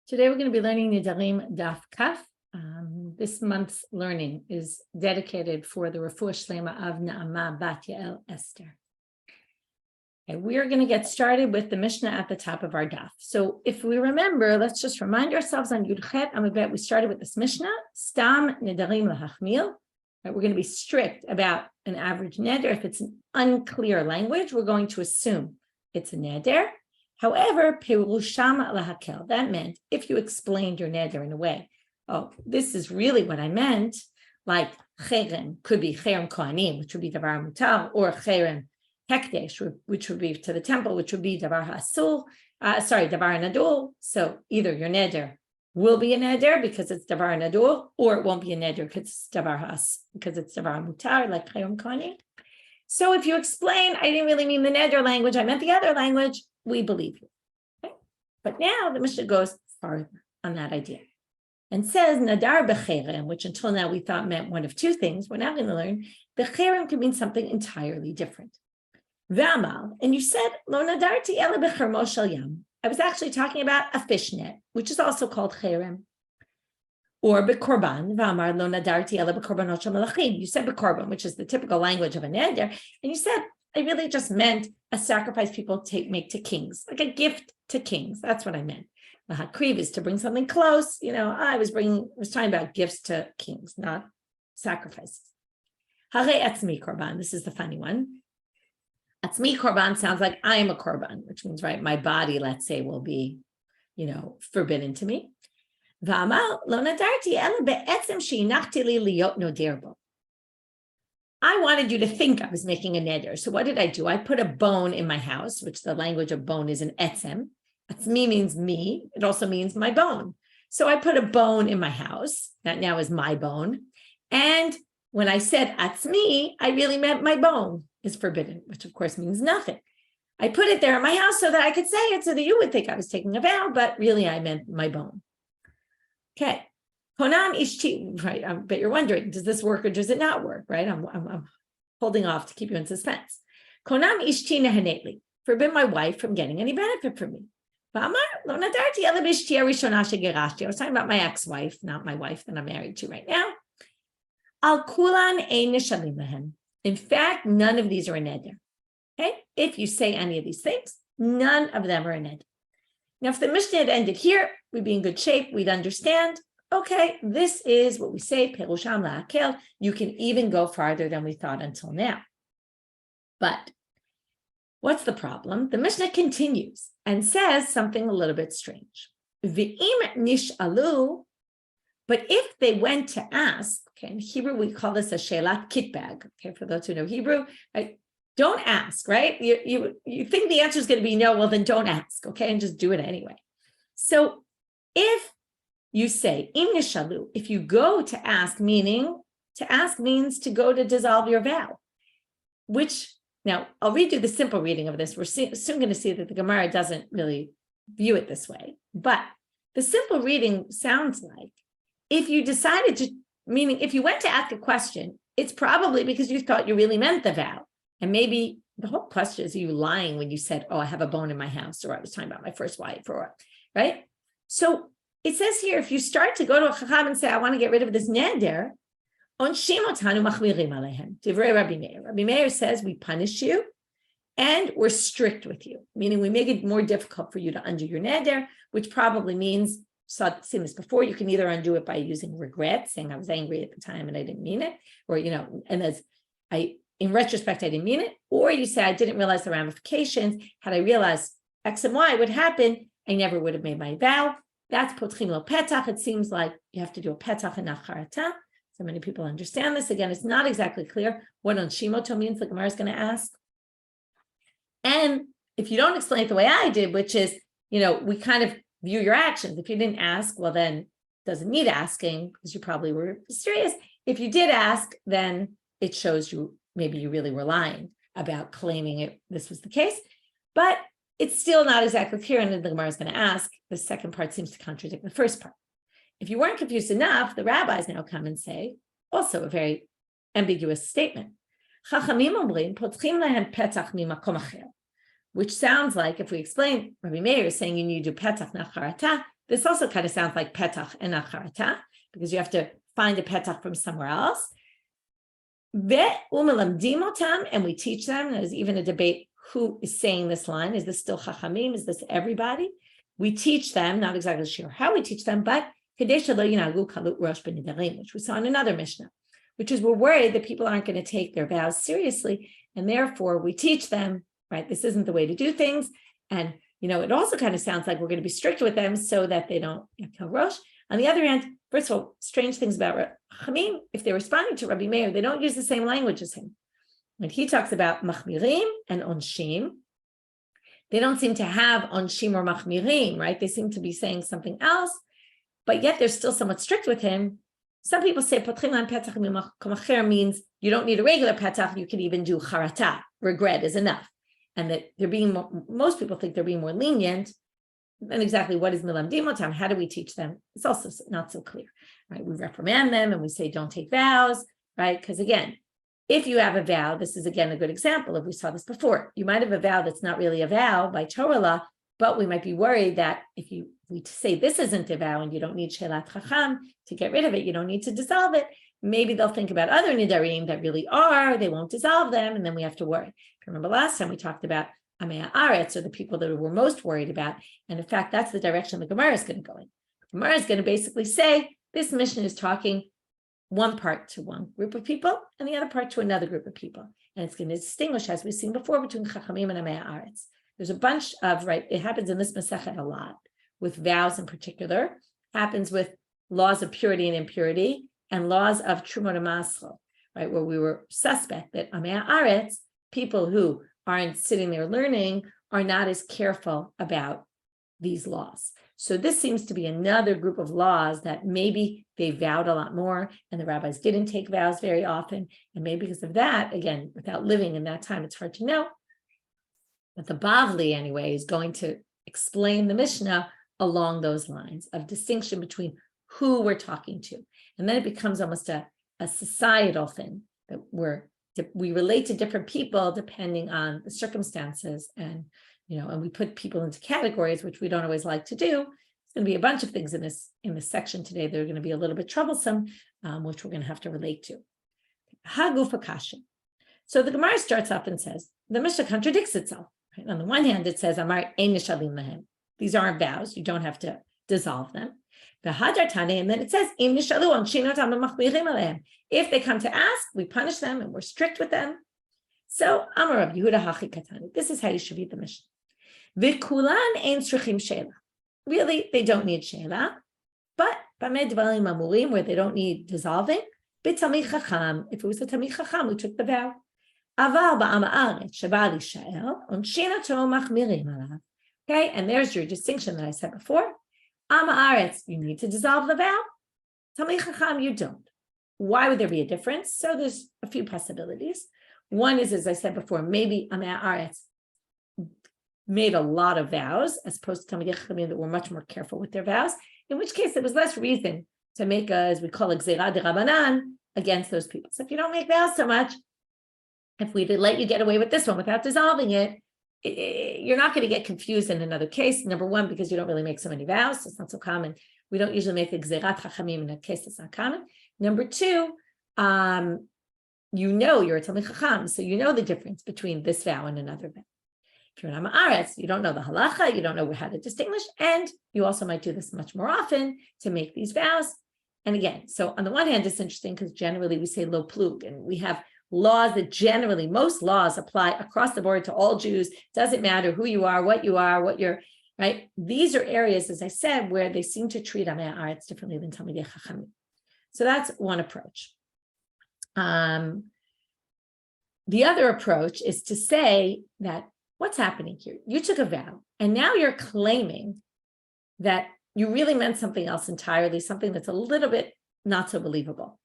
Today we're going to be learning Nedarim Daf Kaf. This month's learning is dedicated for the Refuah Shlema of Naama Bat Yael Esther. Okay, we are going to get started with the Mishna at the top of our daf. So if we remember, let's just remind ourselves on Yud Chet Amabet, we started with this Mishna, Stam Nedarim Lahachmil. We're going to be strict about an average neder. If it's an unclear language, we're going to assume it's a neder. However, Perusham lahakel, that meant if you explained your neder in a way, oh, this is really what I meant, like cherem could be cherem kohanim, which would be davar mutar, or cherem hekdesh, which would be to the temple, which would be davar hasul, davar nadul. So either your neder will be a neder because it's davar nadul, or it won't be a neder because it's davar mutar, like cherem kohanim. So if you explain, I didn't really mean the neder language, I meant the other language, we believe you. Okay? But now the Mishna goes farther on that idea and says nadar becherem, which until now we thought meant one of two things. We're now going to learn becherem could mean something entirely different. V'amal, and you said lo nadarti ela bechermo shel yam. I was actually talking about a fishnet, which is also called cherem. Or bekorban, v'amar lo nadarti ela bekorbanot shel malachim. You said bekorban, which is the typical language of a neder, and you said I really just meant a sacrifice people make to kings, like a gift to kings. That's what I meant. Mahakriv is to bring something close. I was talking about gifts to kings, not sacrifices. Hare atzmi korban. This is the funny one. Atzmi korban sounds like I am a korban, which means, right, my body, let's say, will be, forbidden to me. V'amal lo nadarti ela be'etzem she'inachti li liot noder bo. I wanted you to think I was making a neder. So what did I do? I put a bone in my house, which the language of bone is an etzem. Atzmi means me. It also means my bone. So I put a bone in my house. That now is my bone. And when I said atzmi, I really meant my bone is forbidden, which of course means nothing. I put it there in my house so that I could say it so that you would think I was taking a vow, but really I meant my bone. Okay. Konam ishti, right? But you're wondering, does this work or does it not work? Right? I'm holding off to keep you in suspense. Konam ishti nehanetli, forbid my wife from getting any benefit from me. I was talking about my ex-wife, not my wife that I'm married to right now. Al kulan ein nishalim lehem. In fact, none of these are a neder. Okay? If you say any of these things, none of them are a neder. Now, if the Mishnah had ended here, we'd be in good shape. We'd understand. Okay, this is what we say, perusham lahakel. You can even go farther than we thought until now. But what's the problem? The Mishnah continues and says something a little bit strange. V'im nishalu, but if they went to ask, okay, in Hebrew we call this a shelat kitbag. Okay, for those who know Hebrew, right? Don't ask, right? You think the answer is going to be no, well then don't ask, okay, and just do it anyway. So if you say, im nishalu, if you go to ask, meaning to ask means to go to dissolve your vow, which, now I'll read you the simple reading of this. We're soon going to see that the Gemara doesn't really view it this way, but the simple reading sounds like if you decided to, meaning if you went to ask a question, it's probably because you thought you really meant the vow. And maybe the whole question is, are you lying when you said, oh, I have a bone in my house, or I was talking about my first wife, or right? So it says here, if you start to go to a chacham and say, I want to get rid of this neder, onshim otanu machmirim alehem. Divrei Rabbi Meir. Rabbi Meir says we punish you and we're strict with you, meaning we make it more difficult for you to undo your neder, which probably means, seen this before, you can either undo it by using regret, saying I was angry at the time and I didn't mean it, or, and as in retrospect, I didn't mean it, or you say I didn't realize the ramifications. Had I realized X and Y would happen, I never would have made my vow. That's potchim lo petach. It seems like you have to do a petach and not haaretz. So many people understand this. Again, it's not exactly clear what on shimoto means. The Gemara is going to ask. And if you don't explain it the way I did, which is, we kind of view your actions. If you didn't ask, well, then it doesn't need asking because you probably were serious. If you did ask, then it shows you maybe you really were lying about claiming this was the case. But it's still not exactly clear, and the Gemara is going to ask. The second part seems to contradict the first part. If you weren't confused enough, the rabbis now come and say, also a very ambiguous statement. Chachamim omrim potchim lehem petach mimakom acher, which sounds like, if we explain, Rabbi Meir is saying you need to do petach not haaretz, This also kind of sounds like petach and acharata, because you have to find a petach from somewhere else. And we teach them. There's even a debate who is saying this line. Is this still chachamim? Is this everybody? We teach them, not exactly sure how we teach them, but which we saw in another Mishna, which is we're worried that people aren't going to take their vows seriously, and therefore we teach them, right, this isn't the way to do things. And, it also kind of sounds like we're going to be strict with them so that they don't kill Rosh. On the other hand, first of all, strange things about Chamim, if they're responding to Rabbi Meir, they don't use the same language as him. When he talks about machmirim and onshim, they don't seem to have onshim or machmirim, right? They seem to be saying something else, but yet they're still somewhat strict with him. Some people say petach means you don't need a regular petach, you can even do harata, regret is enough. And that most people think they're being more lenient. And exactly what is milamdim otam? How do we teach them? It's also not so clear, right? We reprimand them and we say, don't take vows, right? Because again, if you have a vow, this is again a good example of, we saw this before. You might have a vow that's not really a vow by Torah law, but we might be worried that if we say this isn't a vow and you don't need shelat chacham to get rid of it, you don't need to dissolve it, maybe they'll think about other Nedarim that really are, they won't dissolve them, and then we have to worry. If you remember last time we talked about haaretz, or the people that we're most worried about, and in fact, that's the direction the Gemara is going to go in. The Gemara is going to basically say, this Mishna is talking one part to one group of people and the other part to another group of people. And it's going to distinguish, as we've seen before, between chachamim and haaretz. There's a bunch of, right, it happens in this Masechet a lot, with vows in particular, happens with laws of purity and impurity, and laws of trumot and masro, right, where we were suspect that haaretz, people who aren't sitting there learning, are not as careful about these laws. So this seems to be another group of laws that maybe they vowed a lot more and the rabbis didn't take vows very often. And maybe because of that, again, without living in that time, it's hard to know. But the Bavli, anyway, is going to explain the Mishnah along those lines of distinction between who we're talking to. And then it becomes almost a societal thing that we relate to different people depending on the circumstances, and and we put people into categories, which we don't always like to do. There's going to be a bunch of things in this section today that are going to be a little bit troublesome, which we're going to have to relate to. Hagufa kasha. So the Gemara starts off and says the Mishnah contradicts itself. Right? On the one hand, it says Amar ein nishalim lahem. These aren't vows; you don't have to dissolve them. The Hadar Tane, and then it says im nishalu anshinot amachmirim alehem. If they come to ask, we punish them and we're strict with them. So Amar Rav Yehuda hachi katani. This is how you should read the Mishnah. V'kulan ein tzrichim sheila. Really, they don't need sheila, but b'mei dvarim amurim, where they don't need dissolving. B'tamid chacham. If it was a tamid chacham, we took the vow. Aval ba'am haaretz sheba lishael onshinato machmirim alav. Okay, and there's your distinction that I said before. Am haaretz, you need to dissolve the vow. Tamid chacham, you don't. Why would there be a difference? So there's a few possibilities. One is, as I said before, maybe am haaretz made a lot of vows, as opposed to Talmidei Chachamim that were much more careful with their vows, in which case there was less reason to make as we call it, gzeira de Rabbanan against those people. So if you don't make vows so much, if we let you get away with this one without dissolving it, you're not going to get confused in another case. Number one, because you don't really make so many vows, so it's not so common. We don't usually make a gzeirat chachamim in a case that's not common. Number two, you're a Talmid Chacham, so you know the difference between this vow and another vow. If you're an haaretz, you don't know the halacha, you don't know how to distinguish, and you also might do this much more often to make these vows. And again, so on the one hand, it's interesting because generally we say lo plug, and we have laws that generally, most laws apply across the board to all Jews. Doesn't matter who you are, what you're, right? These are areas, as I said, where they seem to treat Amei Haaretz differently than Talmidei Chachamim. So that's one approach. The other approach is to say that what's happening here? You took a vow, and now you're claiming that you really meant something else entirely, something that's a little bit not so believable.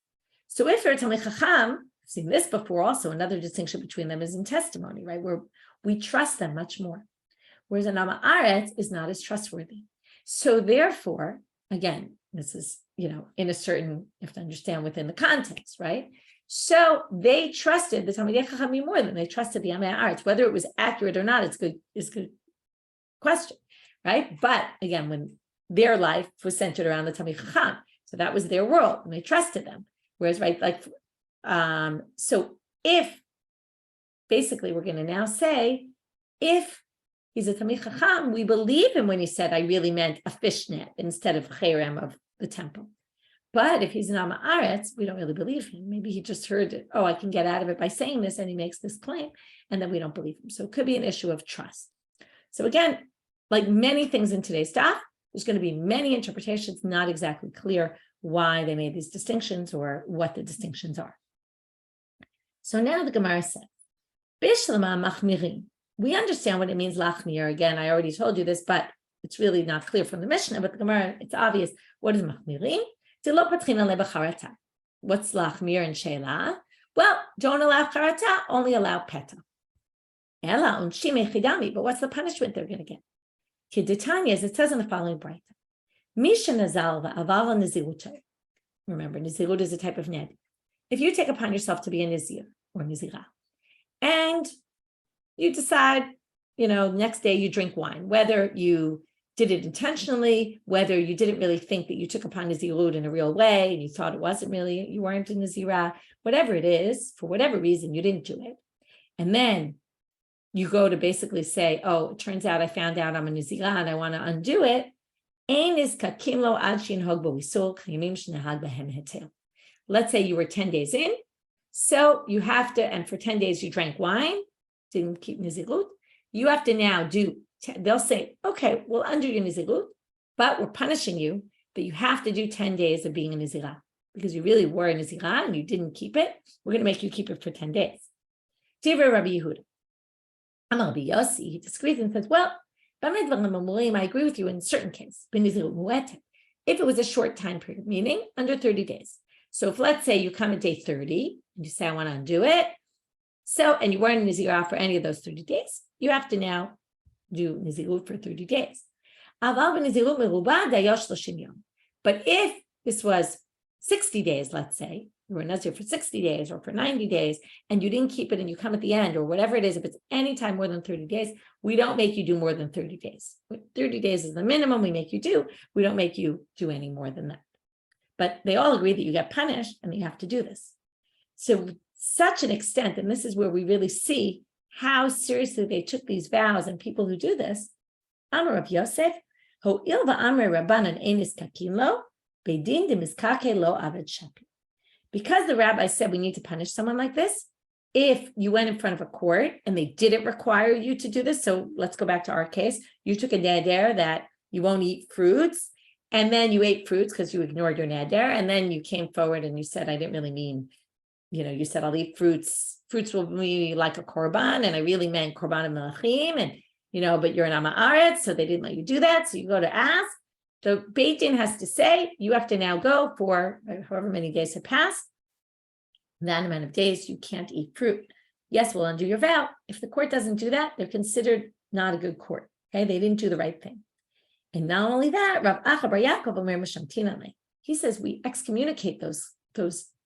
So if you're a Talmid Chacham, I've seen this before also, another distinction between them is in testimony, right? Where we trust them much more. Whereas an Amei Haaretz is not as trustworthy. So therefore, again, this is, in a certain, you have to understand within the context, right? So they trusted the Talmidei Chachamim more than they trusted the Amei Haaretz. Whether it was accurate or not, is good question, right? But again, when their life was centered around the Talmid Chacham. So that was their world, and they trusted them. Whereas, right, like, so if, basically, we're going to now say, if he's a Talmid Chacham, we believe him when he said, I really meant a fishnet instead of cherem of the temple. But if he's an haaretz, we don't really believe him. Maybe he just heard it. Oh, I can get out of it by saying this, and he makes this claim, and then we don't believe him. So it could be an issue of trust. So again, like many things in today's daf, there's going to be many interpretations, not exactly clear why they made these distinctions or what the distinctions are. So now the Gemara says, Bishlama machmirim. We understand what it means lachmir. Again, I already told you this, but it's really not clear from the Mishna, but the Gemara, it's obvious. What is machmirim? What's lachmir and sheila? Well, don't allow charata, only allow petach. But what's the punishment they're going to get? As it says in the following braita. Remember, nizirut is a type of ned. If you take upon yourself to be a nizir or nizira, and you decide, next day you drink wine, whether you did it intentionally, whether you didn't really think that you took upon nizirut in a real way, and you thought it wasn't really, you weren't a nizira, whatever it is, for whatever reason, you didn't do it. And then you go to basically say, oh, it turns out I found out I'm a nizira and I want to undo it. Let's say you were 10 days in, so you have to, and for 10 days you drank wine, didn't keep nizirut, you have to now do, they'll say, okay, we'll undo your nizirut, but we're punishing you, but you have to do 10 days of being a nizira, because you really were a nizira and you didn't keep it. We're going to make you keep it for 10 days. Divrei Rabbi Yehuda. Rabbi Yossi, he disagrees and says, well, I agree with you in certain cases. If it was a short time period, meaning under 30 days. So if, let's say, you come at day 30 and you say, I want to undo it. So, and you weren't nizirah for any of those 30 days, you have to now do nizirut for 30 days. But if this was 60 days, let's say, you were nazir for 60 days or for 90 days, and you didn't keep it and you come at the end or whatever it is, if it's any time more than 30 days, we don't make you do more than 30 days. 30 days is the minimum we make you do. We don't make you do any more than that. But they all agree that you get punished and you have to do this. So such an extent, and this is where we really see how seriously they took these vows and people who do this. Amar Rav Yosef, ho'il va'amre Rabbanan enis kakin lo, beidin demiskake lo aved shapi. Because the rabbi said we need to punish someone like this, if you went in front of a court and they didn't require you to do this, so let's go back to our case, you took a neder that you won't eat fruits, and then you ate fruits because you ignored your neder, and then you came forward and you said, I didn't really mean, you said I'll eat fruits. Fruits will be like a korban, and I really meant korban and melachim, and but you're an haaretz, so they didn't let you do that. So you go to ask. The Beit Din has to say, you have to now go for however many days have passed. That amount of days, you can't eat fruit. Yes, we'll undo your vow. If the court doesn't do that, they're considered not a good court. Okay, they didn't do the right thing. And not only that, Rav Acha bar Yaakov Omer Meshamtinale. He says we excommunicate those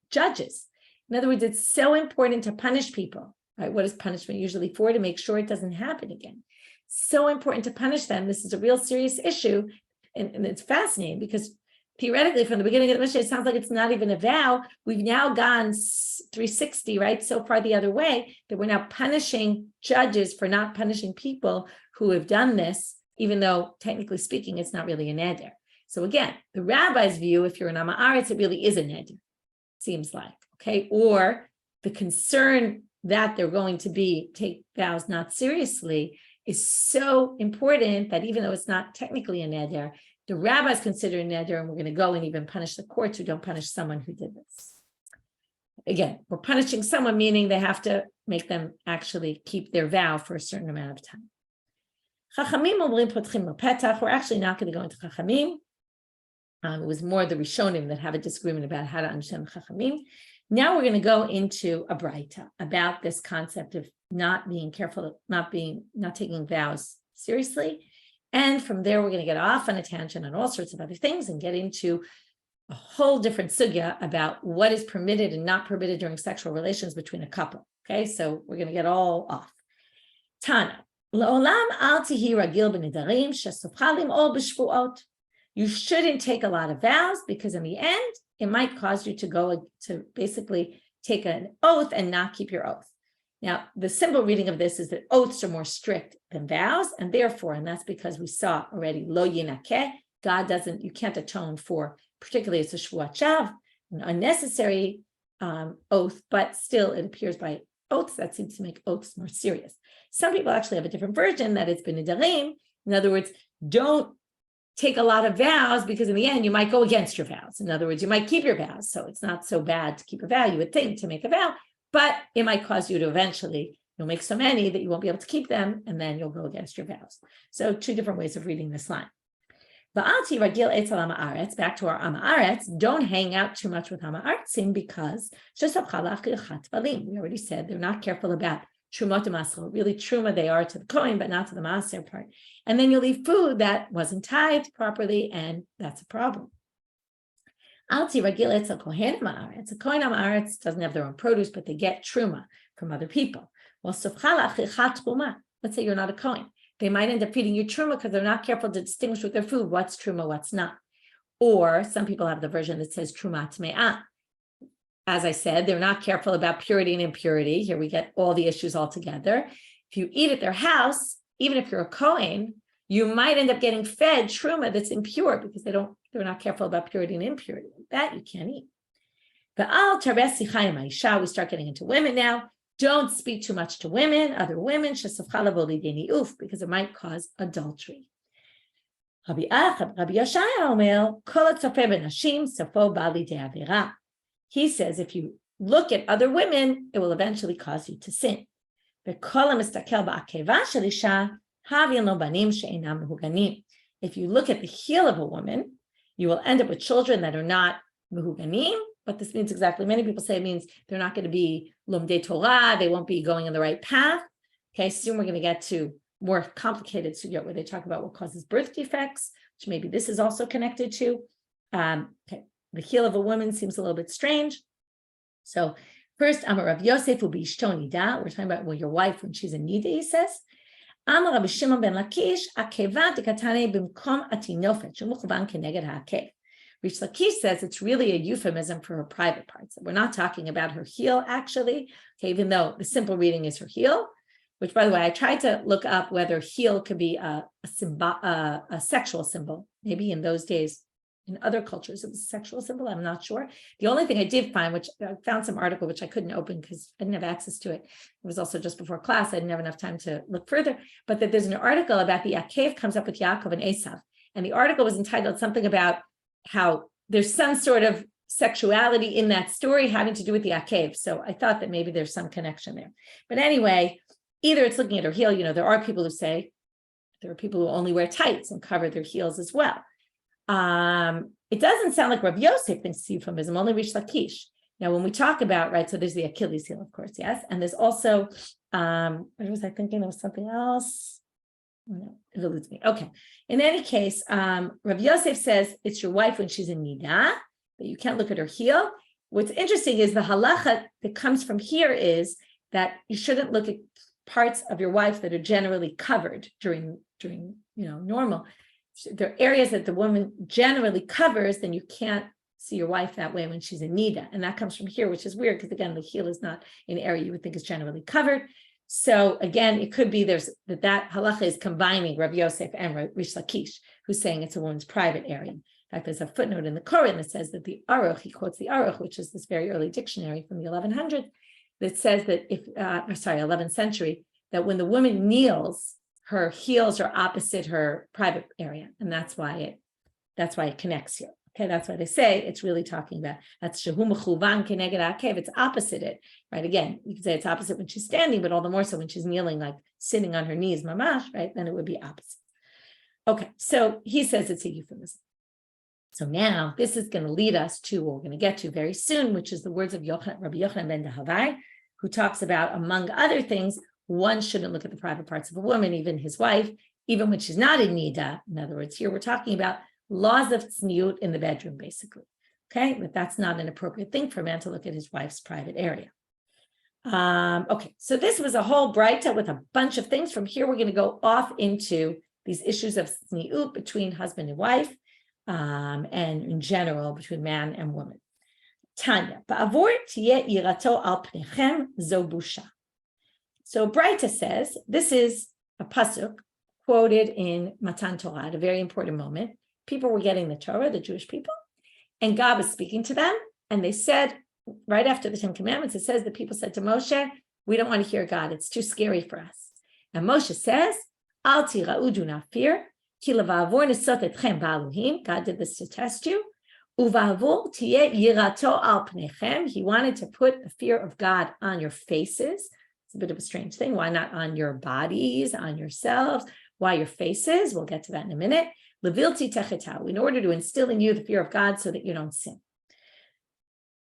judges. In other words, it's so important to punish people. Right? What is punishment usually for? To make sure it doesn't happen again. So important to punish them. This is a real serious issue. And it's fascinating because theoretically, from the beginning of the Mishna, it sounds like it's not even a vow. We've now gone 360, right? So far the other way, that we're now punishing judges for not punishing people who have done this, even though technically speaking, it's not really a neder. So again, the rabbi's view, if you're an haaretz, it really is a neder, seems like, okay? Or the concern that they're going to take vows not seriously is so important that even though it's not technically a neder, the rabbis consider a neder, and we're going to go and even punish the courts who don't punish someone who did this. Again, we're punishing someone, meaning they have to make them actually keep their vow for a certain amount of time. Chachamim omrim potchim lo petach. We're actually not going to go into chachamim. It was more the Rishonim that have a disagreement about how to understand the chachamim. Now we're going to go into a braita about this concept of not being careful, not taking vows seriously. And from there, we're going to get off on a tangent on all sorts of other things and get into a whole different sugya about what is permitted and not permitted during sexual relations between a couple. Okay, so we're going to get all off. Tana, L'olam al tihi ragil b'nedarim shesopcha lim'ol b'shvuot. You shouldn't take a lot of vows because in the end, it might cause you to go to basically take an oath and not keep your oath. Now, the simple reading of this is that oaths are more strict than vows, and therefore, and that's because we saw already, lo yinakeh, God doesn't, you can't atone for, particularly it's a shvuat shav, an unnecessary oath, but still it appears by oaths that seems to make oaths more serious. Some people actually have a different version that it's been nedarim. In other words, don't take a lot of vows because in the end you might go against your vows. In other words, you might keep your vows, so it's not so bad to keep a vow. You would think to make a vow, but it might cause you to eventually, you'll make so many that you won't be able to keep them, and then you'll go against your vows. So two different ways of reading this line. Back to our haaretz, don't hang out too much with haaretzim because we already said they're not careful about trumot u'masro. Really truma they are to the kohen, but not to the maser part. And then you'll eat food that wasn't tithed properly, and that's a problem. A kohen haaretz doesn't have their own produce, but they get truma from other people. Let's say you're not a kohen. They might end up feeding you truma because they're not careful to distinguish with their food what's truma, what's not. Or some people have the version that says truma tme'ah. As I said, they're not careful about purity and impurity. Here we get all the issues all together. If you eat at their house, even if you're a kohen, you might end up getting fed truma that's impure because they're not careful about purity and impurity. That you can't eat. We start getting into women now. Don't speak too much to women, other women, because it might cause adultery. Rabbi Yochanan, he says if you look at other women, it will eventually cause you to sin. If you look at the heel of a woman, you will end up with children that are not mehuganim. What this means exactly, many people say it means they're not going to be lomdei Torah, they won't be going in the right path. Okay, soon we're going to get to more complicated sugiyot where they talk about what causes birth defects, which maybe this is also connected to. Okay, the heel of a woman seems a little bit strange. So first, Amar Rav Yosef ubishto nida. We're talking about your wife when she's in nida, he says. Amar Rabbi Shimon ben Lakish akeva dekatane bimkom atinofet shemuchban keneged haakev. Rish Lakish says it's really a euphemism for her private parts. We're not talking about her heel, actually, okay, even though the simple reading is her heel, which, by the way, I tried to look up whether heel could be a sexual symbol. Maybe in those days, in other cultures, it was a sexual symbol. I'm not sure. The only thing I did find, which I found some article, which I couldn't open because I didn't have access to it. It was also just before class. I didn't have enough time to look further, but that there's an article about the Akev comes up with Yaakov and Esav. And the article was entitled something about how there's some sort of sexuality in that story having to do with the Akev. So I thought that maybe there's some connection there. But anyway, either it's looking at her heel, there are people who say, there are people who only wear tights and cover their heels as well. It doesn't sound like Rabbi Yosef thinks it's euphemism, only Rish Lakish. Now, when we talk about, right, so there's the Achilles heel, of course, yes. And there's also, what was I thinking? There was something else. No, it eludes me. Okay. In any case, Rabbi Yosef says it's your wife when she's in nida, but you can't look at her heel. What's interesting is the halacha that comes from here is that you shouldn't look at parts of your wife that are generally covered during normal. There are areas that the woman generally covers, then you can't see your wife that way when she's in nida. And that comes from here, which is weird because, again, the heel is not an area you would think is generally covered. So again, it could be that halacha is combining Rabbi Yosef and Rish Lakish, who's saying it's a woman's private area. In fact, there's a footnote in the Koran that says that the Aruch, he quotes the Aruch, which is this very early dictionary from the 1100s, that says that 11th century, that when the woman kneels, her heels are opposite her private area, and that's why it connects here. Okay, that's why they say it's really talking about that's shehu mechuvan keneged haakev. It's opposite it, right? Again, you could say it's opposite when she's standing, but all the more so when she's kneeling, like sitting on her knees, mamash, right? Then it would be opposite. Okay, so he says it's a euphemism. So now this is going to lead us to what we're going to get to very soon, which is the words of Rabbi Yochanan ben Dehavai, who talks about, among other things, one shouldn't look at the private parts of a woman, even his wife, even when she's not in nida. In other words, here we're talking about laws of tzniut in the bedroom, basically. Okay, but that's not an appropriate thing for a man to look at his wife's private area. Okay, so this was a whole braita with a bunch of things. From here, we're going to go off into these issues of tzniut between husband and wife. and in general between man and woman. Tanya, ba'avor tiyeh yirato al pnechem zo busha. So braita says, this is a pasuk quoted in Matan Torah at a very important moment. People were getting the Torah, the Jewish people, and God was speaking to them. And they said, right after the 10 Commandments, it says the people said to Moshe, we don't want to hear God. It's too scary for us. And Moshe says, Al tira'u, do not fear. Ki leva'avor nisot etchem ba'aluhim. God did this to test you. Uva'avor tiyeh yirato al pnechem. He wanted to put the fear of God on your faces. It's a bit of a strange thing. Why not on your bodies, on yourselves? Why your faces? We'll get to that in a minute. Levilti techetau, in order to instill in you the fear of God so that you don't sin.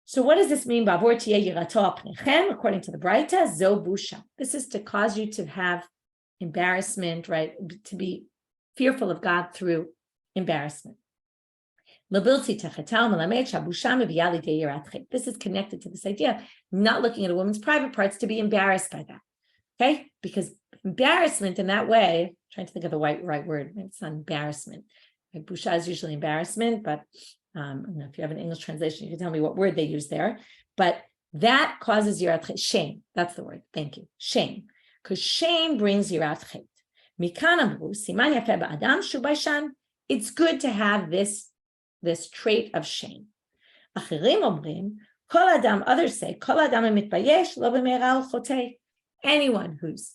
So what does this mean? According to the braita, zo busha. This is to cause you to have embarrassment, right? To be fearful of God through embarrassment. This is connected to this idea of not looking at a woman's private parts to be embarrassed by that. Okay? Because embarrassment in that way, I'm trying to think of the right word, it's not embarrassment. Right? Busha is usually embarrassment, but I don't know if you have an English translation, you can tell me what word they use there. But that causes yirat chet. Shame. That's the word. Thank you. Shame. Because shame brings yirat chet. Mikan amru, siman yafeh ba'adam shu baishan. It's good to have this trait of shame. Achirim omrim, kol adam, others say, kol adam mitbayesh lo b'meral chotei. Anyone who's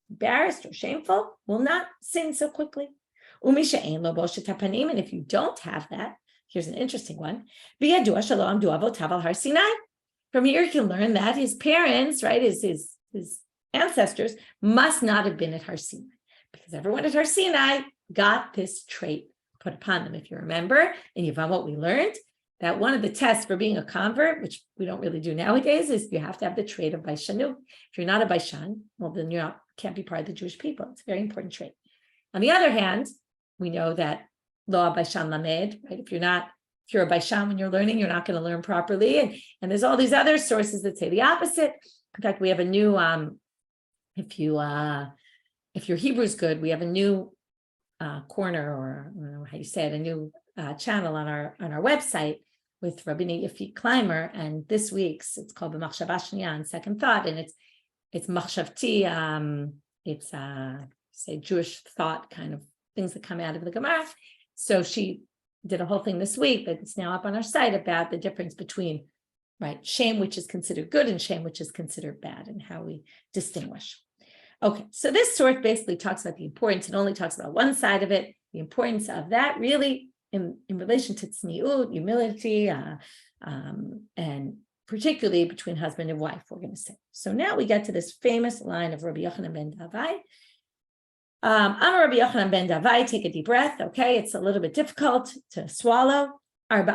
embarrassed or shameful will not sin so quickly. Umisha ein lo boshet hapanim, and if you don't have that, here's an interesting one. From here you can learn that his parents, right, his ancestors must not have been at Har Sinai, because everyone at Har Sinai got this trait put upon them. If you remember in Yevamot, we learned that one of the tests for being a convert, which we don't really do nowadays, is you have to have the trait of Baishanu. If you're not a Baishan, well, then you can't be part of the Jewish people. It's a very important trait. On the other hand, we know that Lo Baishan Lamed, right? If you're a Baishan when you're learning, you're not going to learn properly. And there's all these other sources that say the opposite. In fact, we have a new, if your Hebrew's good, we have a new corner, or I don't know how you say it, a new channel on our website with Rabbanit Yafik Clymer. And this week's, it's called B'machshava Shniya, on second thought. And it's machshavti, it's say Jewish thought kind of things that come out of the Gemara. So she did a whole thing this week that's now up on our site about the difference between, right, shame, which is considered good, and shame, which is considered bad, and how we distinguish. Okay, so this source basically talks about the importance. It only talks about one side of it, the importance of that really in relation to tzniut, humility, and particularly between husband and wife, we're going to say. So now we get to this famous line of Rabbi Yochanan ben Dehavai. I'm Rabbi Yochanan ben Dehavai, take a deep breath. Okay, it's a little bit difficult to swallow. There are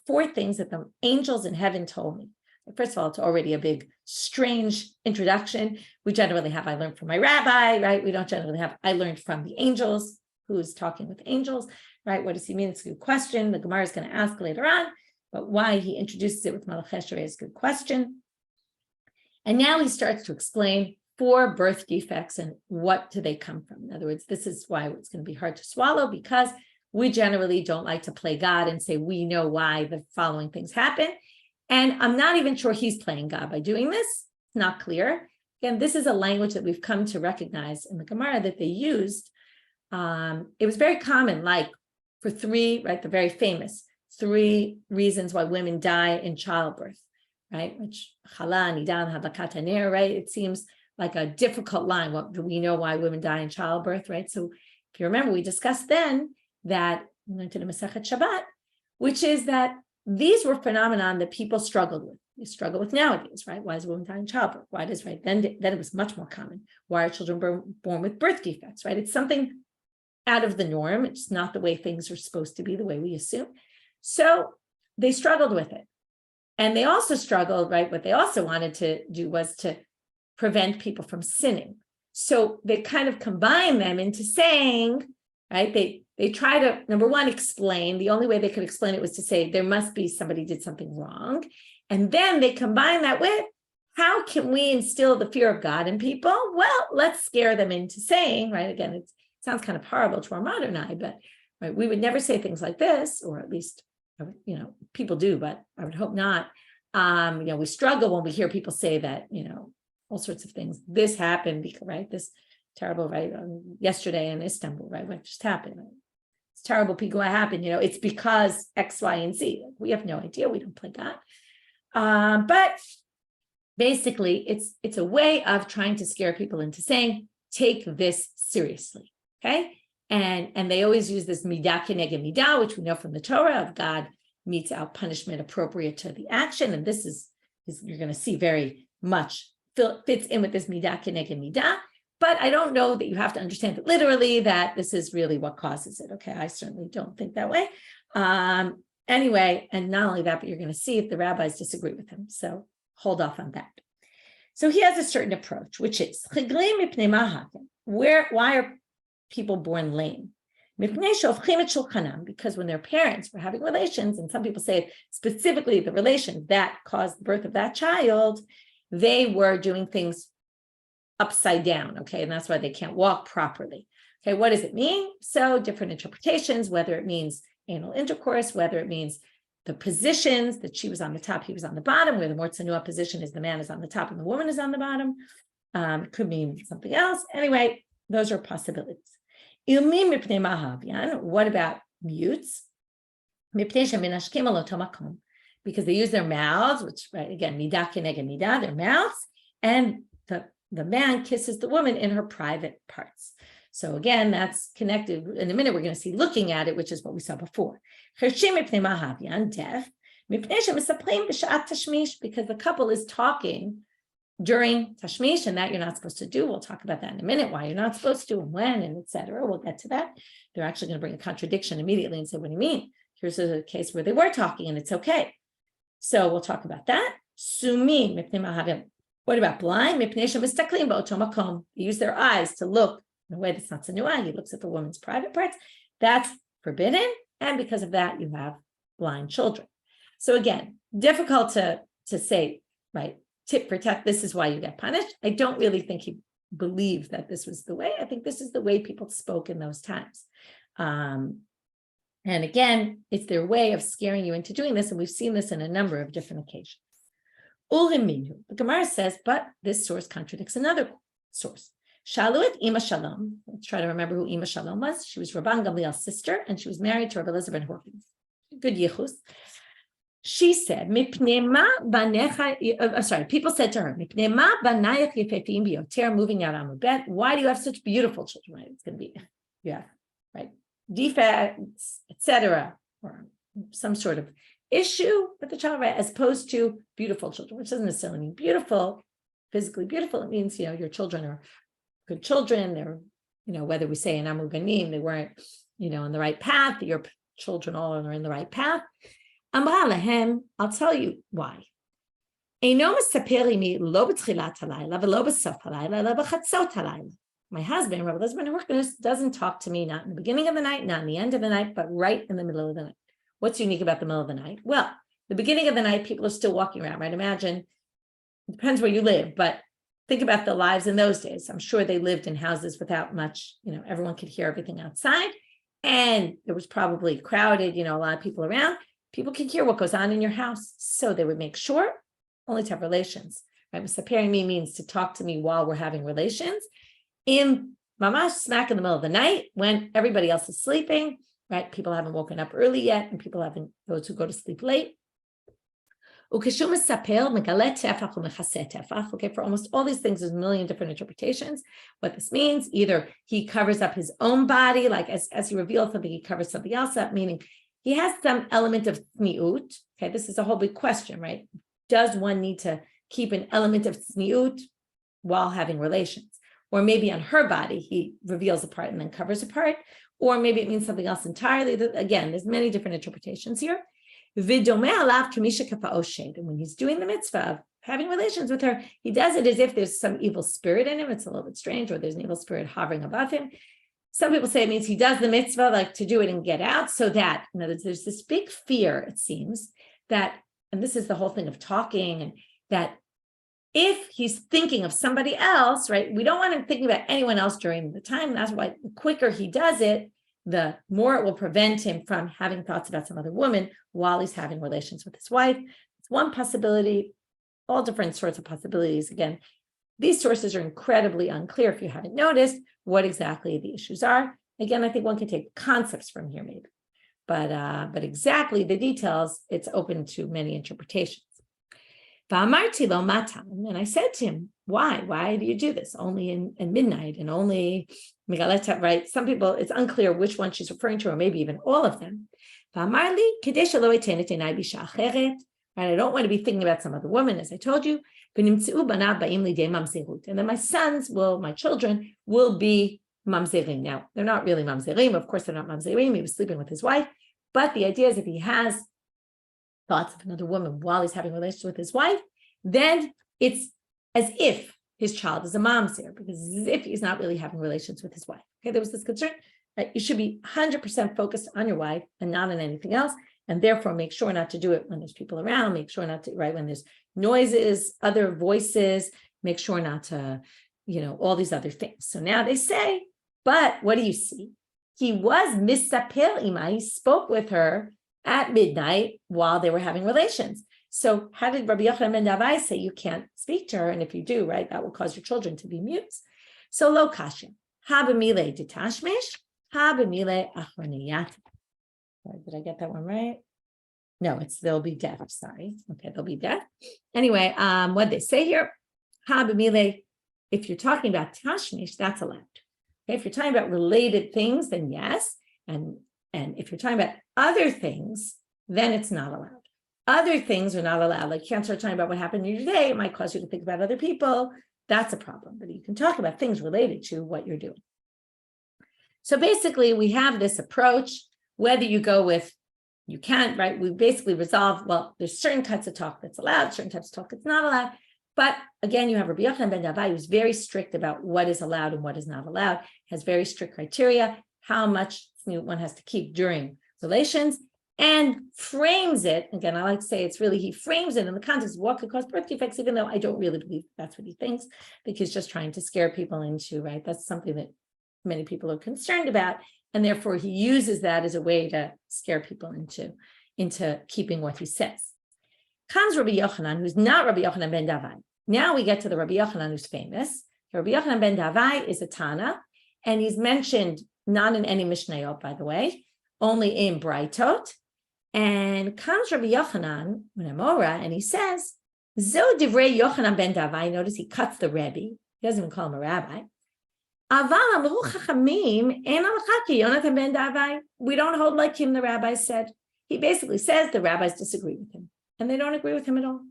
4 things that the angels in heaven told me. First of all, it's already a big, strange introduction. We generally have, I learned from my rabbi, right? We don't generally have, I learned from the angels, who's talking with angels, right? What does he mean? It's a good question. The Gemara is going to ask later on, but why he introduces it with Malach Eshrei is a good question. And now he starts to explain 4 birth defects and what do they come from. In other words, this is why it's going to be hard to swallow, because we generally don't like to play God and say we know why the following things happen. And I'm not even sure he's playing God by doing this. It's not clear. Again, this is a language that we've come to recognize in the Gemara that they used. It was very common, like for 3, right, the very famous 3 reasons why women die in childbirth, right? Which chala, nidan, habakat haner, right? It seems like a difficult line. What do we know why women die in childbirth, right? So if you remember, we discussed then that we went to the Masechet Shabbat, which is that these were phenomenon that people struggled with. You struggle with nowadays, right? Why is a woman die in childbirth? Why does, right? Then it was much more common. Why are children born with birth defects, right? It's something out of the norm. It's not the way things are supposed to be, the way we assume. So they struggled with it. And they also struggled, right? What they also wanted to do was to prevent people from sinning. So they kind of combine them into saying, right? They try to, number one, explain. The only way they could explain it was to say there must be somebody did something wrong. And then they combine that with, how can we instill the fear of God in people? Well, let's scare them into saying, right? Again, it sounds kind of horrible to our modern eye, but right? We would never say things like this, or at least, people do, but I would hope not. We struggle when we hear people say that, all sorts of things. This happened because, right? This terrible, right? Yesterday in Istanbul, right? What just happened? Right? It's terrible. What happened? It's because X, Y, and Z. We have no idea. We don't play that. But basically, it's a way of trying to scare people into saying, take this seriously. Okay. And they always use this midah keneged midah, which we know from the Torah of God metes out punishment appropriate to the action. And this is you're going to see very much fits in with this midah keneged midah. But I don't know that you have to understand it literally, that this is really what causes it. Okay. I certainly don't think that way. Anyway, and not only that, but you're going to see if the rabbis disagree with him. So hold off on that. So he has a certain approach, which is why are people born lame? Because when their parents were having relations, and some people say specifically the relation that caused the birth of that child, they were doing things upside down, okay? And that's why they can't walk properly. Okay, what does it mean? So different interpretations, whether it means anal intercourse, whether it means the positions, that she was on the top, he was on the bottom, where the more tzniut position is the man is on the top and the woman is on the bottom. Could mean something else. Anyway, those are possibilities. What about mutes? Because they use their mouths, which, right, again, midah keneged midah, their mouths, and the man kisses the woman in her private parts. So again, that's connected. In a minute, we're going to see looking at it, which is what we saw before. Deaf, because the couple is talking during tashmish, and that you're not supposed to do. We'll talk about that in a minute, why you're not supposed to and when, and etc. We'll get to that. They're actually going to bring a contradiction immediately and say, what do you mean? Here's a case where they were talking and it's okay. So we'll talk about that. What about blind? They use their eyes to look in a way that's not tzniut. He looks at the woman's private parts. That's forbidden. And because of that, you have blind children. So again, difficult to say, right, tit for tat, this is why you get punished. I don't really think he believed that this was the way. I think this is the way people spoke in those times. And again, it's their way of scaring you into doing this. And we've seen this in a number of different occasions. The Gemara says, but this source contradicts another source. Shaluit Ima Shalom. Let's try to remember who Ima Shalom was. She was Rabban Gamliel's sister, and she was married to Rabbi Elazar ben Horkins. Good yichus. She said, people said to her, moving out on the bed, why do you have such beautiful children? Right? It's going to be, right, defects, etc., or some sort of issue with the child, right, as opposed to beautiful children, which doesn't necessarily mean beautiful, physically beautiful. It means, your children are good children. They're, whether we say in Amuganim, they weren't, on the right path. Your children all are in the right path. I'll tell you why. My husband, Rabbi Elazar ben Horkins, doesn't talk to me not in the beginning of the night, not in the end of the night, but right in the middle of the night. What's unique about the middle of the night? Well, the beginning of the night, people are still walking around, right? Imagine, it depends where you live, but think about the lives in those days. I'm sure they lived in houses without much, everyone could hear everything outside. And it was probably crowded, a lot of people around. People can hear what goes on in your house. So they would make sure only to have relations, right? Misaperim me means to talk to me while we're having relations. In mamash, smack in the middle of the night, when everybody else is sleeping, right? People haven't woken up early yet, and people haven't, those who go to sleep late. Okay, for almost all these things, there's a million different interpretations. What this means, either he covers up his own body, like as he reveals something, he covers something else up, meaning he has some element of tzniut. Okay, this is a whole big question, right? Does one need to keep an element of tzniut while having relations? Or maybe on her body, he reveals a part and then covers a part. Or maybe it means something else entirely. Again, there's many different interpretations here. And when he's doing the mitzvah of having relations with her, he does it as if there's some evil spirit in him. It's a little bit strange, or there's an evil spirit hovering above him. Some people say it means he does the mitzvah like to do it and get out, so that, in other words, there's this big fear, it seems, that, and this is the whole thing of talking, and that if he's thinking of somebody else, right, we don't want him thinking about anyone else during the time. That's why the quicker he does it, the more it will prevent him from having thoughts about some other woman while he's having relations with his wife. It's one possibility, all different sorts of possibilities. Again, these sources are incredibly unclear if you haven't noticed what exactly the issues are. Again, I think one can take concepts from here maybe, but exactly the details, it's open to many interpretations. And I said to him, why? Why do you do this? Only in midnight and only Megaleta, right? Some people, it's unclear which one she's referring to, or maybe even all of them. Right? I don't want to be thinking about some other woman, as I told you. And then my children will be mamzerim. Now, they're not really mamzerim. Of course, they're not mamzerim. He was sleeping with his wife. But the idea is if he has thoughts of another woman while he's having relations with his wife, then it's as if his child is a mamzer, because it's as if he's not really having relations with his wife. Okay, there was this concern that you should be 100% focused on your wife and not on anything else, and therefore make sure not to do it when there's people around, make sure not to, right, when there's noises, other voices, make sure not to, all these other things. So now they say, but what do you see? He was misaper ima, he spoke with her at midnight while they were having relations. So how did Rabbi Yochanan ben Dehavai say you can't speak to her? And if you do, right, that will cause your children to be mutes. So lo kasha, ha b'mile detashmish, ha b'mile achroniyat. Did I get that one right? No, they'll be deaf. Sorry. Okay, they'll be deaf. Anyway, what they say here, ha b'mile, if you're talking about tashmish, that's allowed. Okay, if you're talking about related things, then yes. And if you're talking about other things, then it's not allowed. Other things are not allowed. Like you can't start talking about what happened to you today. It might cause you to think about other people. That's a problem. But you can talk about things related to what you're doing. So basically, we have this approach, whether you go with, you can't, right? We basically resolve, well, there's certain types of talk that's allowed, certain types of talk that's not allowed. But again, you have Rabbi Yochanan ben Dehavai, who's very strict about what is allowed and what is not allowed, has very strict criteria, how much tzniut one has to keep during relations, and frames it, again, I like to say it's really, he frames it in the context of what could cause birth defects, even though I don't really believe that's what he thinks, because he's just trying to scare people into, right? That's something that many people are concerned about, and therefore he uses that as a way to scare people into keeping what he says. Comes Rabbi Yochanan, who's not Rabbi Yochanan ben Dehavai. Now we get to the Rabbi Yochanan who's famous. Rabbi Yochanan ben Dehavai is a Tana, and he's mentioned not in any Mishnayot, by the way, only in braitot. And comes Rabbi Yochanan, and he says, Zo divrei Yochanan ben Dehavai. Notice he cuts the Rebbe. He doesn't even call him a rabbi. We don't hold like him, the rabbis said. He basically says the rabbis disagree with him, and they don't agree with him at all.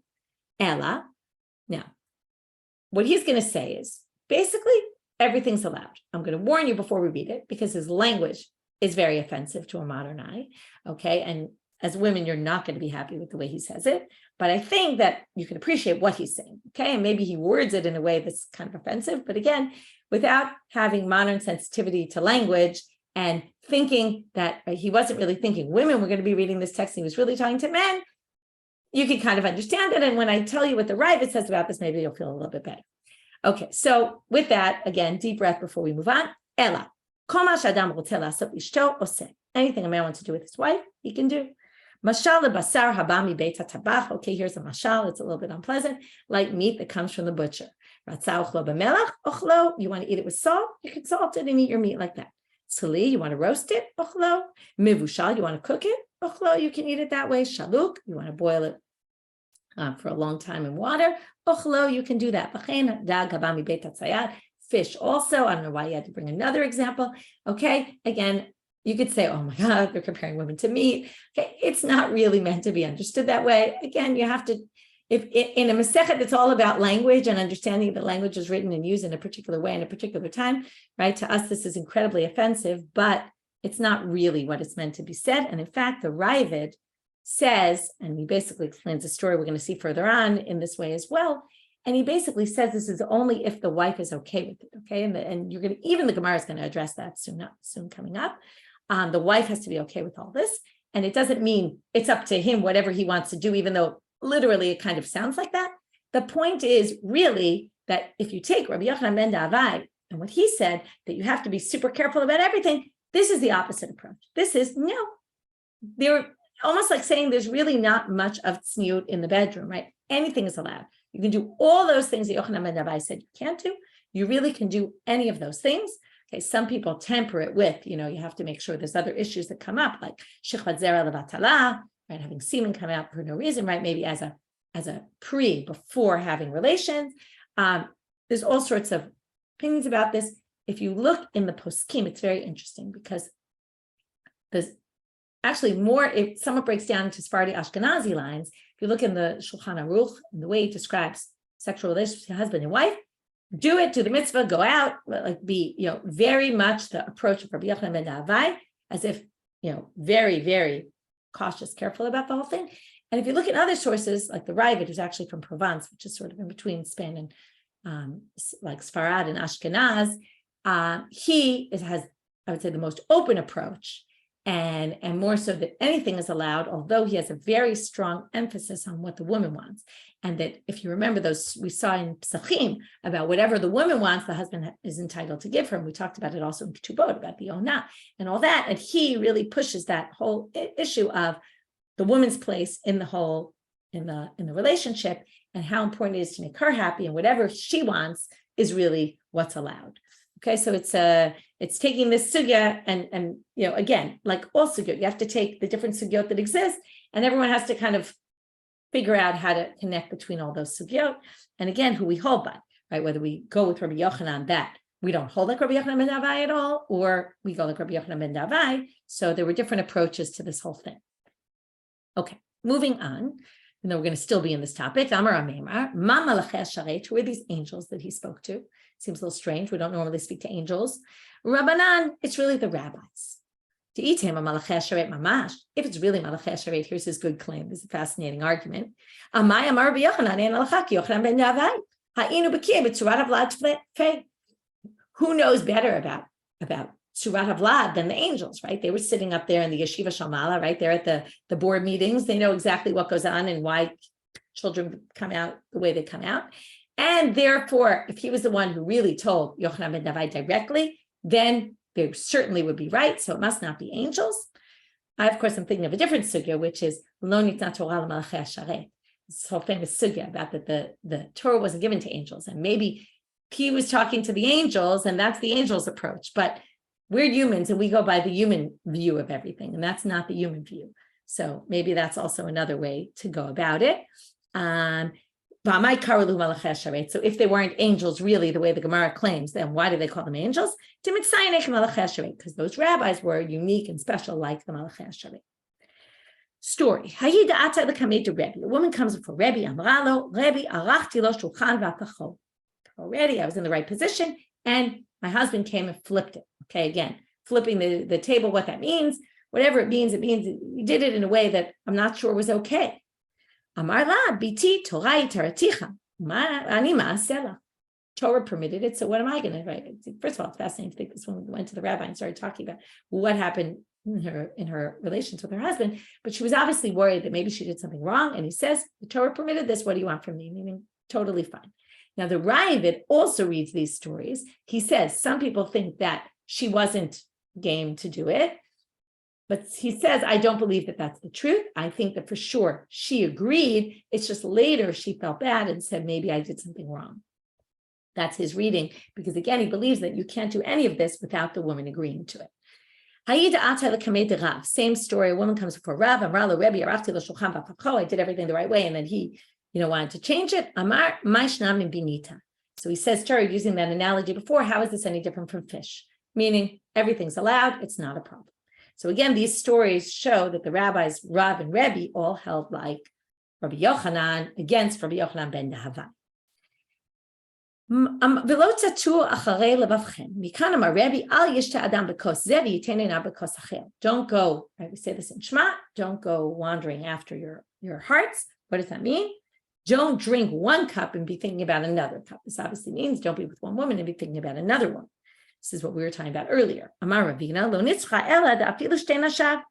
Ella. Now, what he's going to say is, basically, everything's allowed. I'm going to warn you before we read it, because his language is very offensive to a modern eye, okay? And as women, you're not going to be happy with the way he says it, but I think that you can appreciate what he's saying, okay? And maybe he words it in a way that's kind of offensive, but again, without having modern sensitivity to language and thinking that he wasn't really thinking women were going to be reading this text, he was really talking to men, you can kind of understand it. And when I tell you what the Rivit says about this, maybe you'll feel a little bit better. Okay, so with that, again, deep breath before we move on. Ella, anything a man wants to do with his wife, he can do. Mashal basar habami beta tabach. Okay, here's a mashal. It's a little bit unpleasant, like meat that comes from the butcher. You want to eat it with salt? You can salt it and eat your meat like that. Tzli, you want to roast it? Ochlo. Mivushal, you want to cook it? Ochlo, you can eat it that way. Shaluk, you want to boil it for a long time in water. Ochlo, you can do that. Fish also. I don't know why you had to bring another example. Okay, again, you could say, oh my God, they're comparing women to meat. Okay, it's not really meant to be understood that way. Again, you have to, if in a Masechet, it's all about language and understanding that language is written and used in a particular way in a particular time, right? To us, this is incredibly offensive, but it's not really what it's meant to be said. And in fact, the Rivit says, and he basically explains the story we're going to see further on in this way as well. And he basically says this is only if the wife is okay with it, okay? And you're going to, even the Gemara is going to address that soon coming up. The wife has to be okay with all this. And it doesn't mean it's up to him, whatever he wants to do, even though literally it kind of sounds like that. The point is really that if you take Rabbi Yochanan ben Dehavai and what he said, that you have to be super careful about everything, This is the opposite approach. This is, no, they're almost like saying there's really not much of tzniut in the bedroom, right? Anything is allowed. You can do all those things that Yochanan ben Dehavai said you can't do. You really can do any of those things. Okay, some people temper it with, you have to make sure there's other issues that come up, like shechvat zera levatala, right? Having semen come out for no reason, right? Maybe as a before having relations. There's all sorts of opinions about this. If you look in the poskim, it's very interesting because there's actually more, it somewhat breaks down into Sephardi Ashkenazi lines. If you look in the Shulchan Aruch, and the way it describes sexual relationships between husband and wife, do the mitzvah, go out, like be, very much the approach of Rabbi Yochanan ben Dehavai, as if, very, very cautious, careful about the whole thing. And if you look at other sources, like the Ravid, who's actually from Provence, which is sort of in between Spain and like Sfarad and Ashkenaz, he has, I would say, the most open approach, and more so that anything is allowed, although he has a very strong emphasis on what the woman wants. And that if you remember those, we saw in Pesachim about whatever the woman wants, the husband is entitled to give her. And we talked about it also in Ketubot, about the Ona and all that. And he really pushes that whole issue of the woman's place in the whole, in the relationship, and how important it is to make her happy, and whatever she wants is really what's allowed. Okay, so it's taking this sugya and again, like all sugyot, you have to take the different sugyot that exist, and everyone has to kind of figure out how to connect between all those sugyot. And again, who we hold by, right? Whether we go with Rabbi Yochanan that we don't hold like Rabbi Yochanan ben Dehavai at all, or we go like Rabbi Yochanan ben Dehavai. So there were different approaches to this whole thing. Okay, moving on. And then we're going to still be in this topic. Rabbi Meir, who are these angels that he spoke to? Seems a little strange. We don't normally speak to angels. Rabbanan, it's really the rabbis. To eat him a malachei sharet mamash. If it's really malachei sharet, here's his good claim. This is a fascinating argument. Amai amar Rabbi Yochanan en alachak Yochanan ben Dehavai. Ha'inu b'kiyeh b'tzurat havlad fei. Who knows better about Tzurat Havlad than the angels, right? They were sitting up there in the Yeshiva Shalmala, right? They're at the board meetings. They know exactly what goes on and why children come out the way they come out. And therefore, if he was the one who really told Yochanan ben Dehavai directly, then they certainly would be right. So it must not be angels. I, of course, am thinking of a different sugya, which is lo nitna Torah l'malachei hasharet. This whole famous sugya about that the Torah wasn't given to angels. And maybe he was talking to the angels, and that's the angels' approach. But we're humans, and we go by the human view of everything, and that's not the human view. So maybe that's also another way to go about it. So if they weren't angels, really, the way the Gemara claims, then why do they call them angels? Because those rabbis were unique and special, like the Malachei Hasharet. Story. A woman comes before Rebbe, Amralo, Rebbe, arachti lo shulchan v'apachol. Already, I was in the right position, and my husband came and flipped it. Okay, again, flipping the table, what that means, whatever it means he did it in a way that I'm not sure was okay. Amar la, biti Torah taraticha, ani ma'asela. Torah permitted it, so what am I going to write? First of all, it's fascinating to think this woman went to the rabbi and started talking about what happened in her relations with her husband, but she was obviously worried that maybe she did something wrong, and he says, the Torah permitted this, what do you want from me? Meaning, totally fine. Now, the Ravid also reads these stories. He says, some people think that she wasn't game to do it, but he says, I don't believe that that's the truth. I think that for sure she agreed. It's just later she felt bad and said, maybe I did something wrong. That's his reading, because again, he believes that you can't do any of this without the woman agreeing to it. Same story. A woman comes before Rav, I did everything the right way, and then he wanted to change it. Amar, Mishna binita. So he says to her, using that analogy before, how is this any different from fish? Meaning everything's allowed, it's not a problem. So again, these stories show that the rabbis, Rav and Rebbe, all held like Rabbi Yochanan against Rabbi Yochanan ben Dehavai. Don't go, right? We say this in Shema, don't go wandering after your hearts. What does that mean? Don't drink one cup and be thinking about another cup. This obviously means don't be with one woman and be thinking about another one. This is what we were talking about earlier. Amar Ravina, lo nitzcha ela da'afilu shtei nashav.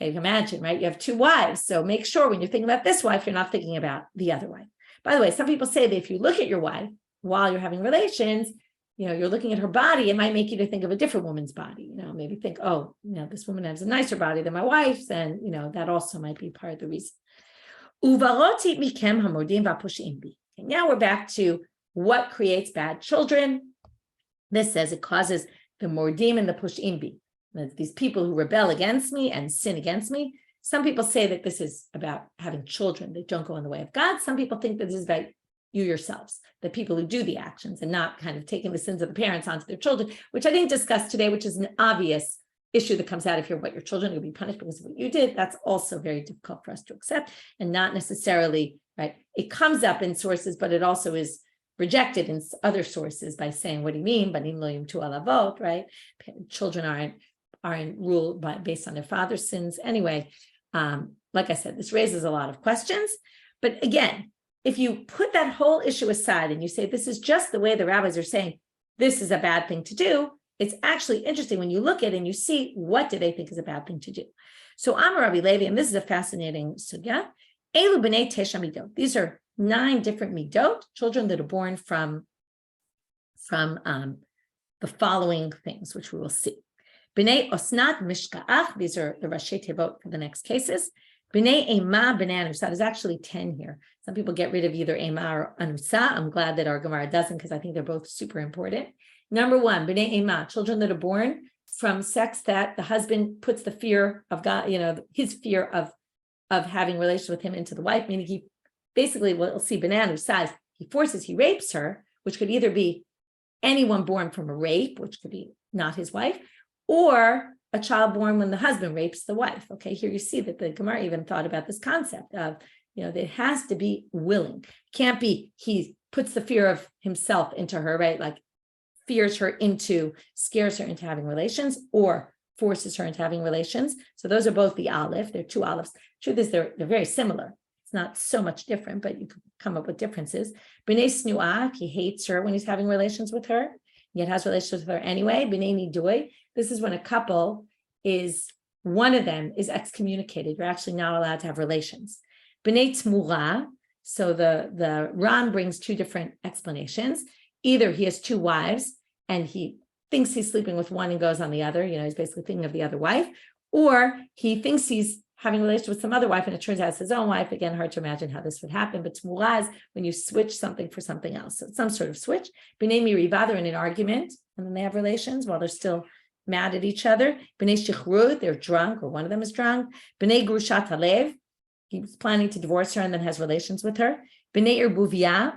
Okay, you can imagine, right? You have two wives, so make sure when you're thinking about this wife, you're not thinking about the other wife. By the way, some people say that if you look at your wife while you're having relations, you're looking at her body, it might make you to think of a different woman's body, maybe think, oh, this woman has a nicer body than my wife's, and, that also might be part of the reason. And now we're back to what creates bad children. This says it causes the mordim and the pushim bi. These people who rebel against me and sin against me. Some people say that this is about having children that don't go in the way of God. Some people think that this is about you yourselves, the people who do the actions and not kind of taking the sins of the parents onto their children, which I didn't discuss today, which is an obvious issue that comes out of here, what your children are going to be punished because of what you did. That's also very difficult for us to accept, and not necessarily, right? It comes up in sources, but it also is rejected in other sources by saying, what do you mean? Banim lo yimtu alavot, right? Children aren't ruled based on their father's sins. Anyway, like I said, this raises a lot of questions. But again, if you put that whole issue aside and you say, this is just the way the rabbis are saying, this is a bad thing to do, it's actually interesting when you look at it and you see what do they think is a bad thing to do. So Amar Rabbi Levi, and this is a fascinating sugya, Elu b'nei tesha midot. These are 9 different midot, children that are born from the following things, which we will see. B'nei osnat mishka'ach, these are the rashi tevot for the next cases. B'nei ema, b'nei anusa, there's actually 10 here. Some people get rid of either ema or anusa. I'm glad that our Gemara doesn't, because I think they're both super important. Number 1, b'nei ema, children that are born from sex that the husband puts the fear of God, his fear of having relations with him into the wife, meaning he basically, we'll see b'nei anusa, he rapes her, which could either be anyone born from a rape, which could be not his wife, or a child born when the husband rapes the wife. Okay, here you see that the Gemara even thought about this concept of, that it has to be willing. Can't be he puts the fear of himself into her, right? Like scares her into having relations, or forces her into having relations. So those are both the aleph. They're 2 alephs. Truth is, they're very similar. It's not so much different, but you could come up with differences. B'nei tzniut, he hates her when he's having relations with her, yet has relations with her anyway. B'nei nidui, this is when a couple one of them is excommunicated. You're actually not allowed to have relations. B'nei tzmura, so the Ran brings 2 different explanations. Either he has 2 wives and he thinks he's sleeping with one and goes on the other, he's basically thinking of the other wife, or he thinks he's having relations with some other wife and it turns out it's his own wife. Again, hard to imagine how this would happen, but tzmura is when you switch something for something else. So it's some sort of switch. B'nei miriva, they're in an argument and then they have relations while they're still mad at each other. B'nei shichrut, they're drunk, or one of them is drunk. B'nei grushat halev, he was planning to divorce her and then has relations with her. B'nei irbuvia,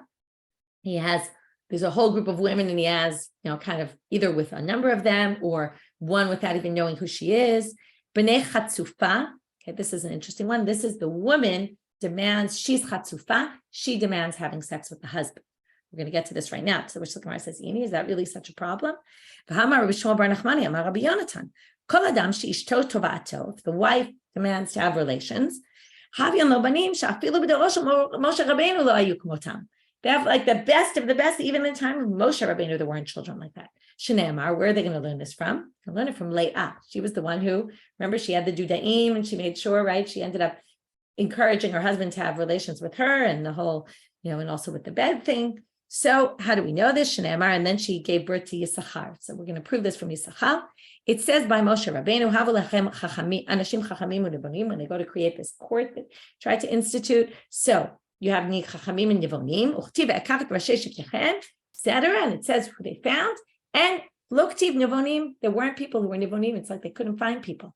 there's a whole group of women and he has, kind of either with a number of them or one without even knowing who she is. B'nei chatzufa, okay, this is an interesting one. This is the woman she's chatzufa, she demands having sex with the husband. We're going to get to this right now. So which the Gemara says, Ini, is that really such a problem? If the wife demands to have relations, they have like the best of the best, even in the time of Moshe Rabbeinu, there weren't children like that. Shneimar, where are they going to learn this from? They learn it from Leah. She was the one who, remember, she had the dudaim and she made sure, right? She ended up encouraging her husband to have relations with her and the whole, and also with the bed thing. So how do we know this? Shneimar, and then she gave birth to Yisachar. So we're going to prove this from Yisachar. It says by Moshe Rabbeinu, anashim chachamim u'nevonim, when they go to create this court that tried to institute. So you have ni chachamim and nevonim, uchtiv ekavet rashay shekechem, etc. And it says who they found. And loktiv nevonim, there weren't people who were nevonim. It's like they couldn't find people.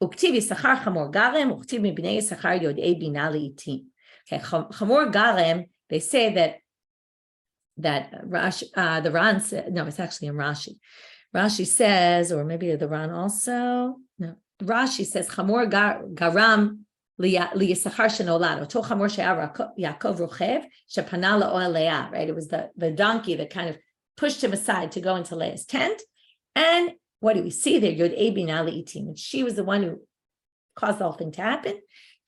Uktiv Yisachar chamor garem, uchtiv mibnei Yisachar yodei bina leitim. Okay, chamor garem. They say that Rashi, the Ran said, no, it's actually in Rashi. Rashi says, or maybe the Ran also, no, Rashi says, Chamor garam liyisachar shenolad, oto chamor she'ar Yaakov rochev, shepana la'oel Leah, right? It was the donkey that kind of pushed him aside to go into Leah's tent. And what do we see there? Yod bina leitim, and she was the one who caused the whole thing to happen.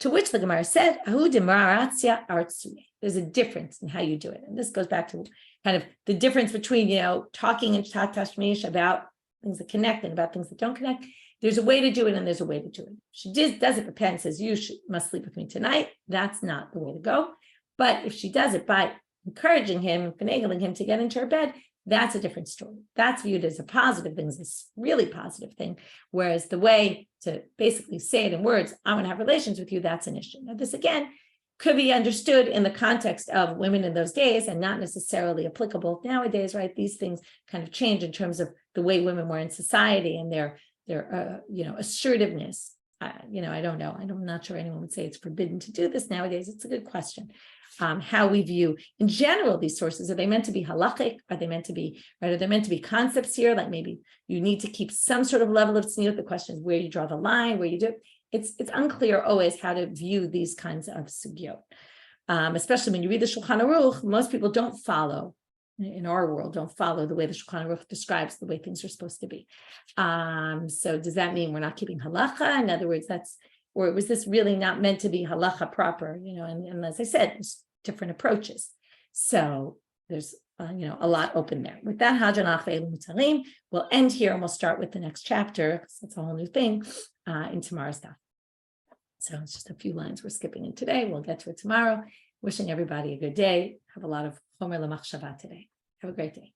To which the Gemara said, Ahu demaratzia artsuye. There's a difference in how you do it. And this goes back to kind of the difference between, talking in Tashmish about things that connect and about things that don't connect. There's a way to do it and there's a way to do it. She does it prepared and says, must sleep with me tonight. That's not the way to go. But if she does it by encouraging him and finagling him to get into her bed, that's a different story. That's viewed as a positive thing, as a really positive thing. Whereas the way to basically say it in words, I want to have relations with you, that's an issue. Now, this again could be understood in the context of women in those days and not necessarily applicable nowadays, right? These things kind of change in terms of the way women were in society and their assertiveness. I don't know. I'm not sure anyone would say it's forbidden to do this nowadays. It's a good question. How we view, in general, these sources. Are they meant to be halachic? Are they meant to be, right? Are there meant to be concepts here? Like maybe you need to keep some sort of level of tzniut. The question is where you draw the line, where you do. It's unclear always how to view these kinds of sugyot. Especially when you read the Shulchan Aruch, most people don't follow, in our world, don't follow the way the Shulchan Aruch describes the way things are supposed to be. So does that mean we're not keeping halacha? In other words, or was this really not meant to be halacha proper? And as I said, there's different approaches. So there's a lot open there. With that, Nedarim, we'll end here and we'll start with the next chapter, because that's a whole new thing, in tomorrow's daf. So it's just a few lines we're skipping in today. We'll get to it tomorrow. Wishing everybody a good day. Have a lot of chomer lemachshava today. Have a great day.